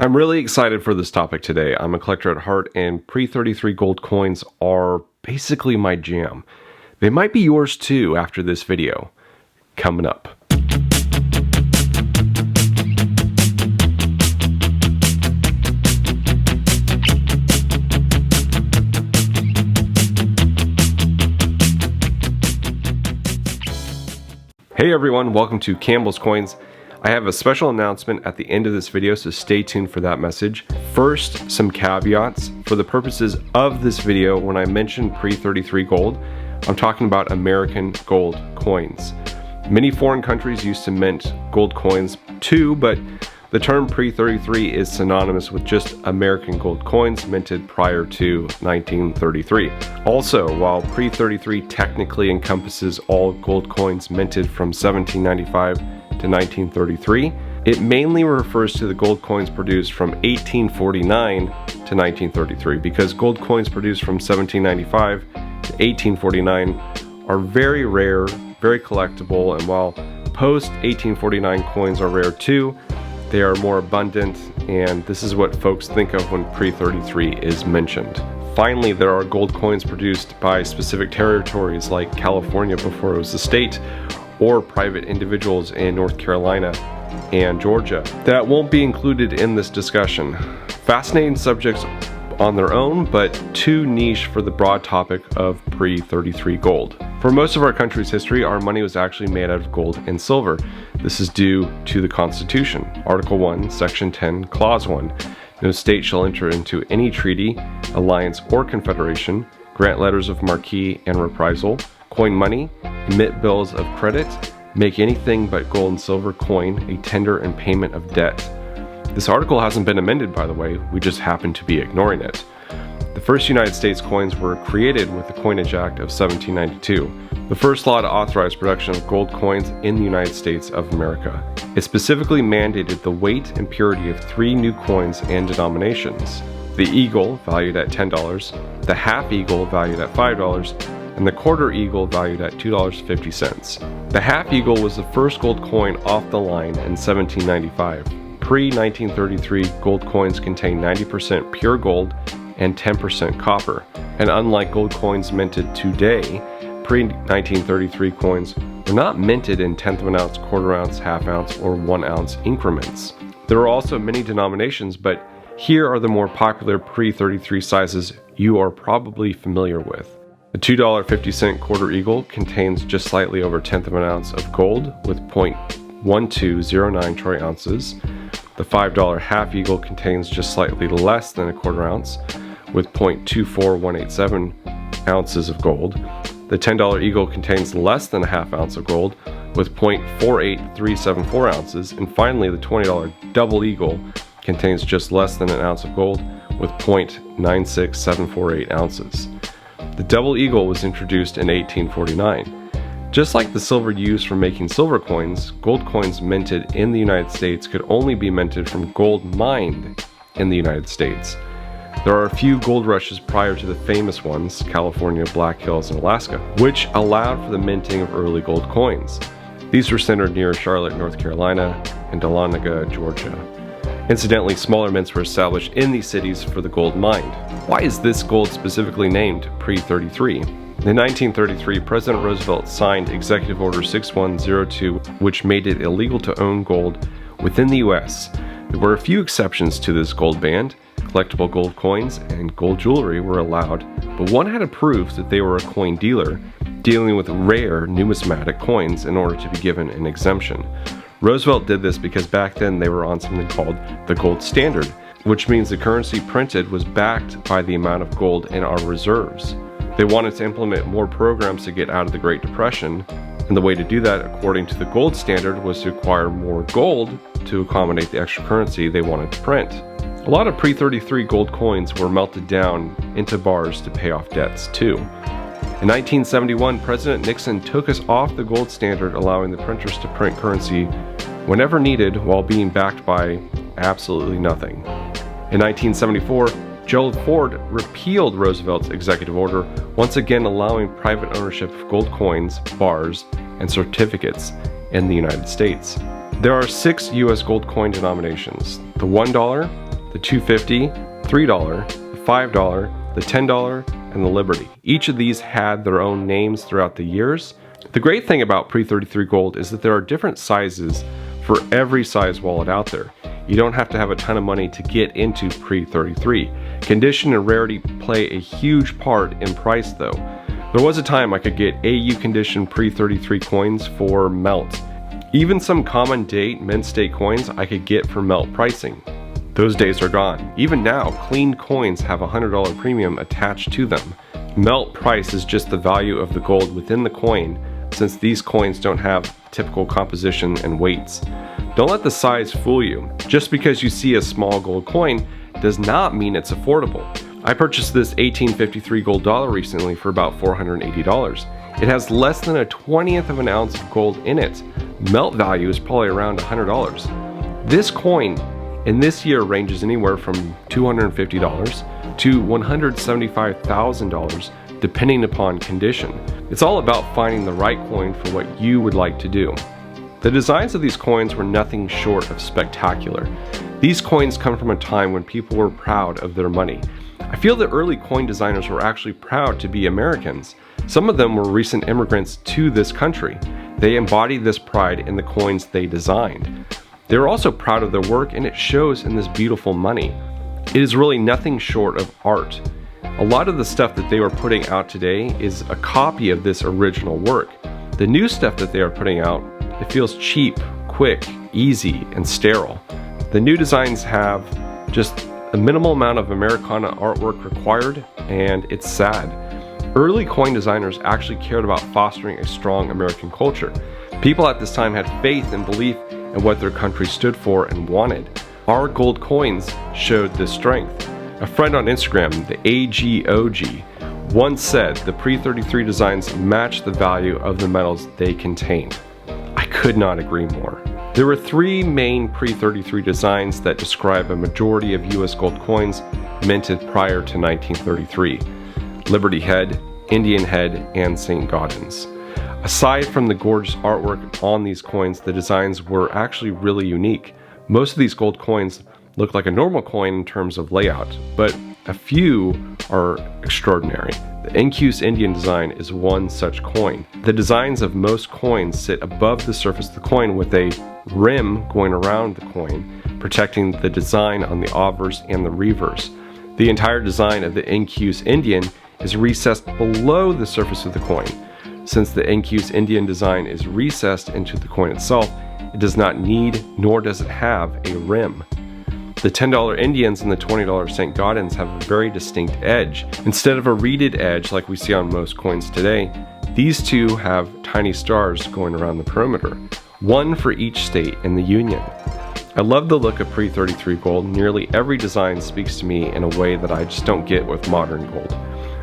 I'm really excited for this topic today. I'm a collector at heart, and pre-33 gold coins are basically my jam. They might be yours too after this video. Coming up. Hey everyone, welcome to Campbell's Coins. I have a special announcement at the end of this video, so stay tuned for that message. First, some caveats. For the purposes of this video, when I mention pre-33 gold, I'm talking about American gold coins. Many foreign countries used to mint gold coins too, but the term pre-33 is synonymous with just American gold coins minted prior to 1933. Also, while pre-33 technically encompasses all gold coins minted from 1795 to 1933, it mainly refers to the gold coins produced from 1849 to 1933, because gold coins produced from 1795 to 1849 are very rare, very collectible, and while post 1849 coins are rare too, they are more abundant, and this is what folks think of when pre-33 is mentioned. Finally, there are gold coins produced by specific territories like California before it was a state, or private individuals in North Carolina and Georgia that won't be included in this discussion. Fascinating subjects on their own, but too niche for the broad topic of pre-33 gold. For most of our country's history, our money was actually made out of gold and silver. This is due to the Constitution. Article 1, Section 10, Clause 1. No state shall enter into any treaty, alliance, or confederation, grant letters of marque and reprisal, coin money, emit bills of credit, make anything but gold and silver coin a tender and payment of debt. This article hasn't been amended, by the way, we just happen to be ignoring it. The first United States coins were created with the Coinage Act of 1792, the first law to authorize production of gold coins in the United States of America. It specifically mandated the weight and purity of 3 new coins and denominations: the eagle, valued at $10, the half eagle, valued at $5, and the quarter eagle, valued at $2.50. The half eagle was the first gold coin off the line in 1795. Pre-1933 gold coins contain 90% pure gold and 10% copper. And unlike gold coins minted today, pre-1933 coins were not minted in 1/10 of an ounce, quarter ounce, half ounce, or 1 ounce increments. There are also many denominations, but here are the more popular pre-33 sizes you are probably familiar with. The $2.50 quarter eagle contains just slightly over 1/10 of an ounce of gold with 0.1209 troy ounces. The $5 half eagle contains just slightly less than a quarter ounce with 0.24187 ounces of gold. The $10 eagle contains less than a half ounce of gold with 0.48374 ounces. And finally, the $20 double eagle contains just less than an ounce of gold with 0.96748 ounces. The double eagle was introduced in 1849. Just like the silver used for making silver coins, gold coins minted in the United States could only be minted from gold mined in the United States. There are a few gold rushes prior to the famous ones, California, Black Hills, and Alaska, which allowed for the minting of early gold coins. These were centered near Charlotte, North Carolina, and Dahlonega, Georgia. Incidentally, smaller mints were established in these cities for the gold mined. Why is this gold specifically named pre-33? In 1933, President Roosevelt signed Executive Order 6102, which made it illegal to own gold within the U.S. There were a few exceptions to this gold ban. Collectible gold coins and gold jewelry were allowed, but one had to prove that they were a coin dealer dealing with rare numismatic coins in order to be given an exemption. Roosevelt did this because back then they were on something called the gold standard, which means the currency printed was backed by the amount of gold in our reserves. They wanted to implement more programs to get out of the Great Depression, and the way to do that, according to the gold standard, was to acquire more gold to accommodate the extra currency they wanted to print. A lot of pre-33 gold coins were melted down into bars to pay off debts too. In 1971, President Nixon took us off the gold standard, allowing the printers to print currency whenever needed while being backed by absolutely nothing. In 1974, Gerald Ford repealed Roosevelt's executive order, once again allowing private ownership of gold coins, bars, and certificates in the United States. There are 6 U.S. gold coin denominations: the $1, the $2.50, $3, the $5, the $10, and the Liberty. Each of these had their own names throughout the years. The great thing about pre-33 gold is that there are different sizes for every size wallet out there. You don't have to have a ton of money to get into pre-33. Condition and rarity play a huge part in price though. There was a time I could get AU condition pre-33 coins for melt. Even some common date mint state coins I could get for melt pricing. Those days are gone. Even now, clean coins have a $100 premium attached to them. Melt price is just the value of the gold within the coin, since these coins don't have typical composition and weights. Don't let the size fool you. Just because you see a small gold coin does not mean it's affordable. I purchased this 1853 gold dollar recently for about $480. It has less than a 20th of an ounce of gold in it. Melt value is probably around $100. This coin in this year ranges anywhere from $250 to $175,000 depending upon condition. It's all about finding the right coin for what you would like to do. The designs of these coins were nothing short of spectacular. These coins come from a time when people were proud of their money. I feel that early coin designers were actually proud to be Americans. Some of them were recent immigrants to this country. They embodied this pride in the coins they designed. They were also proud of their work, and it shows in this beautiful money. It is really nothing short of art. A lot of the stuff that they were putting out today is a copy of this original work. The new stuff that they are putting out, it feels cheap, quick, easy, and sterile. The new designs have just a minimal amount of Americana artwork required, and it's sad. Early coin designers actually cared about fostering a strong American culture. People at this time had faith and belief in what their country stood for and wanted. Our gold coins showed this strength. A friend on Instagram, the AGOG, once said the pre-33 designs match the value of the metals they contained. I could not agree more. There were three main pre-33 designs that describe a majority of US gold coins minted prior to 1933. Liberty Head, Indian Head, and St. Gaudens. Aside from the gorgeous artwork on these coins, the designs were actually really unique. Most of these gold coins look like a normal coin in terms of layout, but a few are extraordinary. The Incuse Indian design is one such coin. The designs of most coins sit above the surface of the coin with a rim going around the coin, protecting the design on the obverse and the reverse. The entire design of the Incuse Indian is recessed below the surface of the coin. Since the Incuse Indian design is recessed into the coin itself, it does not need nor does it have a rim. The $10 Indians and the $20 St. Gaudens have a very distinct edge. Instead of a reeded edge like we see on most coins today, these two have tiny stars going around the perimeter, one for each state in the Union. I love the look of pre-33 gold. Nearly every design speaks to me in a way that I just don't get with modern gold.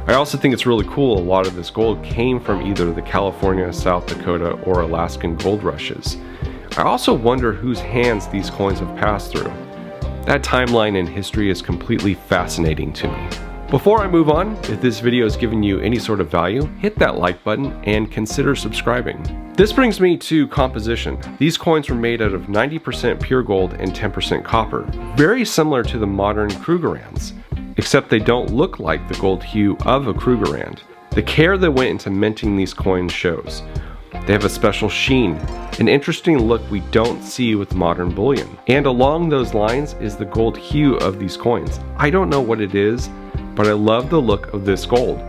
I also think it's really cool a lot of this gold came from either the California, South Dakota, or Alaskan gold rushes. I also wonder whose hands these coins have passed through. That timeline in history is completely fascinating to me. Before I move on, if this video has given you any sort of value, hit that like button and consider subscribing. This brings me to composition. These coins were made out of 90% pure gold and 10% copper, very similar to the modern Krugerrands, except they don't look like the gold hue of a Krugerrand. The care that went into minting these coins shows. They have a special sheen, an interesting look we don't see with modern bullion. And along those lines is the gold hue of these coins. I don't know what it is, but I love the look of this gold.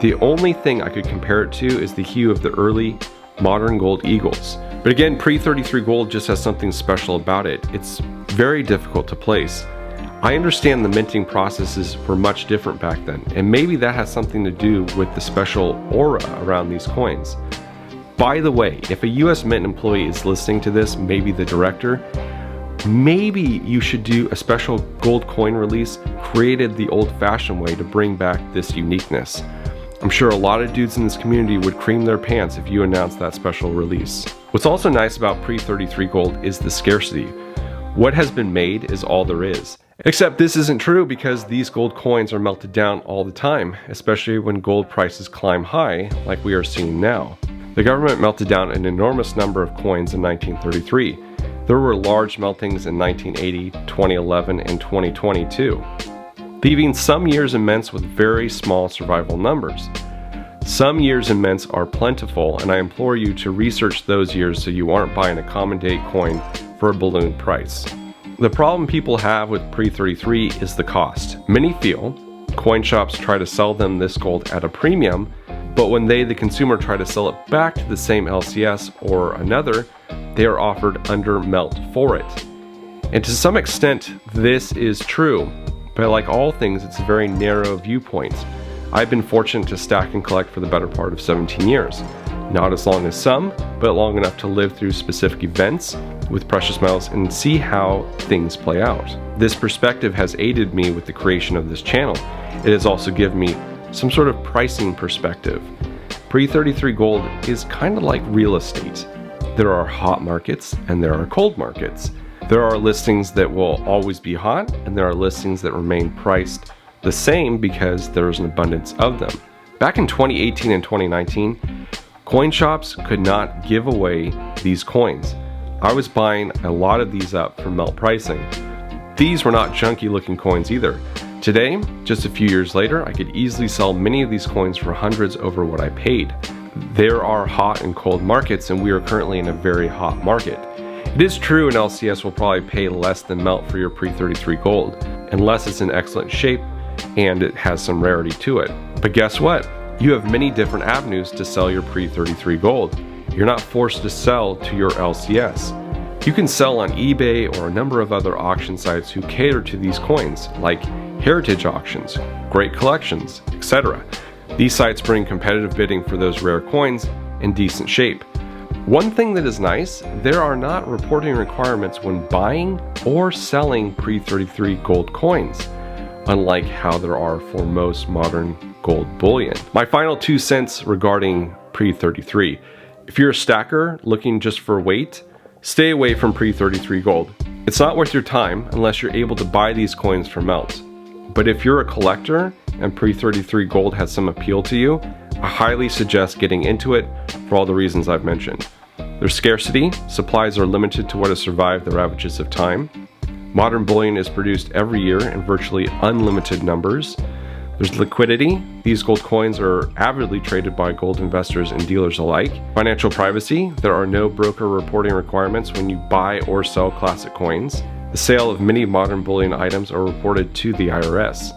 The only thing I could compare it to is the hue of the early modern gold eagles. But again, pre-33 gold just has something special about it. It's very difficult to place. I understand the minting processes were much different back then, and maybe that has something to do with the special aura around these coins. By the way, if a US Mint employee is listening to this, maybe the director, maybe you should do a special gold coin release created the old-fashioned way to bring back this uniqueness. I'm sure a lot of dudes in this community would cream their pants if you announced that special release. What's also nice about pre-33 gold is the scarcity. What has been made is all there is. Except this isn't true because these gold coins are melted down all the time, especially when gold prices climb high like we are seeing now. The government melted down an enormous number of coins in 1933. There were large meltings in 1980, 2011, and 2022, leaving some years in mints with very small survival numbers. Some years in mints are plentiful, and I implore you to research those years so you aren't buying a common date coin for a balloon price. The problem people have with pre-33 is the cost. Many feel coin shops try to sell them this gold at a premium, but when they, the consumer, try to sell it back to the same LCS or another, they are offered under melt for it. And to some extent, this is true, but like all things, it's a very narrow viewpoint. I've been fortunate to stack and collect for the better part of 17 years. Not as long as some, but long enough to live through specific events with precious metals and see how things play out. This perspective has aided me with the creation of this channel. It has also given me some sort of pricing perspective. Pre-33 gold is kind of like real estate. There are hot markets and there are cold markets. There are listings that will always be hot, and there are listings that remain priced the same because there is an abundance of them. Back in 2018 and 2019, coin shops could not give away these coins. I was buying a lot of these up for melt pricing. These were not junky looking coins either. Today, just a few years later, I could easily sell many of these coins for hundreds over what I paid. There are hot and cold markets, and we are currently in a very hot market. It is true an LCS will probably pay less than melt for your pre-33 gold, unless it's in excellent shape and it has some rarity to it. But guess what? You have many different avenues to sell your pre-33 gold. You're not forced to sell to your LCS. You can sell on eBay or a number of other auction sites who cater to these coins, like heritage auctions, great collections, etc. These sites bring competitive bidding for those rare coins in decent shape. One thing that is nice, there are not reporting requirements when buying or selling pre-33 gold coins, unlike how there are for most modern gold bullion. My final 2 cents regarding pre-33. If you're a stacker looking just for weight, stay away from pre-33 gold. It's not worth your time unless you're able to buy these coins for melt. But if you're a collector and pre-33 gold has some appeal to you, I highly suggest getting into it for all the reasons I've mentioned. There's scarcity, supplies are limited to what has survived the ravages of time. Modern bullion is produced every year in virtually unlimited numbers. There's liquidity. These gold coins are avidly traded by gold investors and dealers alike. Financial privacy. There are no broker reporting requirements when you buy or sell classic coins. The sale of many modern bullion items are reported to the IRS.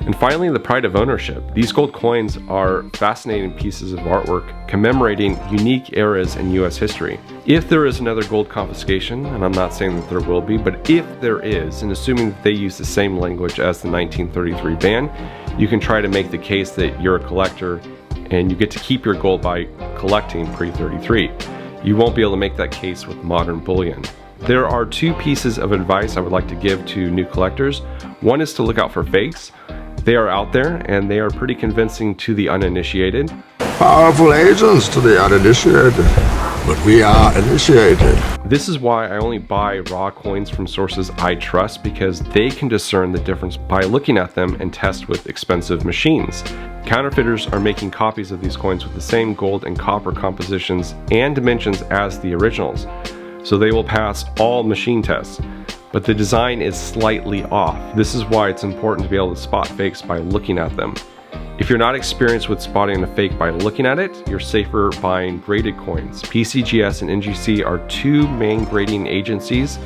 And finally, the pride of ownership. These gold coins are fascinating pieces of artwork commemorating unique eras in US history. If there is another gold confiscation, and I'm not saying that there will be, but if there is, and assuming that they use the same language as the 1933 ban, you can try to make the case that you're a collector and you get to keep your gold by collecting pre-33. You won't be able to make that case with modern bullion. There are 2 pieces of advice I would like to give to new collectors. One is to look out for fakes. They are out there and they are pretty convincing to the uninitiated. Powerful agents to the uninitiated, but we are initiated. This is why I only buy raw coins from sources I trust, because they can discern the difference by looking at them and test with expensive machines. Counterfeiters are making copies of these coins with the same gold and copper compositions and dimensions as the originals, so they will pass all machine tests. But the design is slightly off. This is why it's important to be able to spot fakes by looking at them. If you're not experienced with spotting a fake by looking at it, you're safer buying graded coins. PCGS and NGC are 2 main grading agencies.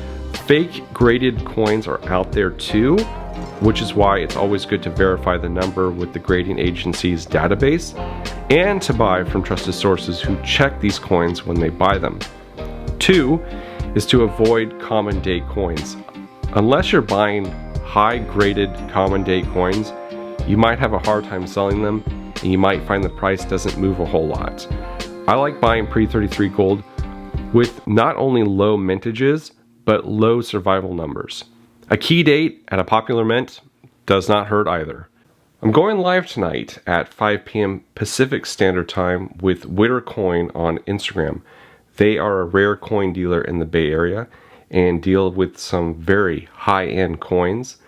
Fake graded coins are out there too, which is why it's always good to verify the number with the grading agency's database and to buy from trusted sources who check these coins when they buy them. 2 is to avoid common date coins. Unless you're buying high graded common date coins, you might have a hard time selling them and you might find the price doesn't move a whole lot. I like buying pre-33 gold with not only low mintages, but low survival numbers. A key date at a popular mint does not hurt either. I'm going live tonight at 5 p.m. Pacific Standard Time with Witter Coin on Instagram. They are a rare coin dealer in the Bay Area and deal with some very high-end coins.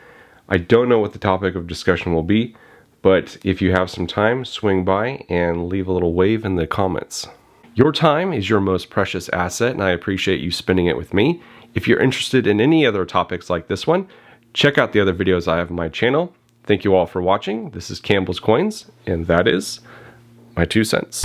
I don't know what the topic of discussion will be, but if you have some time, swing by and leave a little wave in the comments. Your time is your most precious asset, and I appreciate you spending it with me. If you're interested in any other topics like this one, check out the other videos I have on my channel. Thank you all for watching. This is Campbell's Coins, and that is my 2 cents.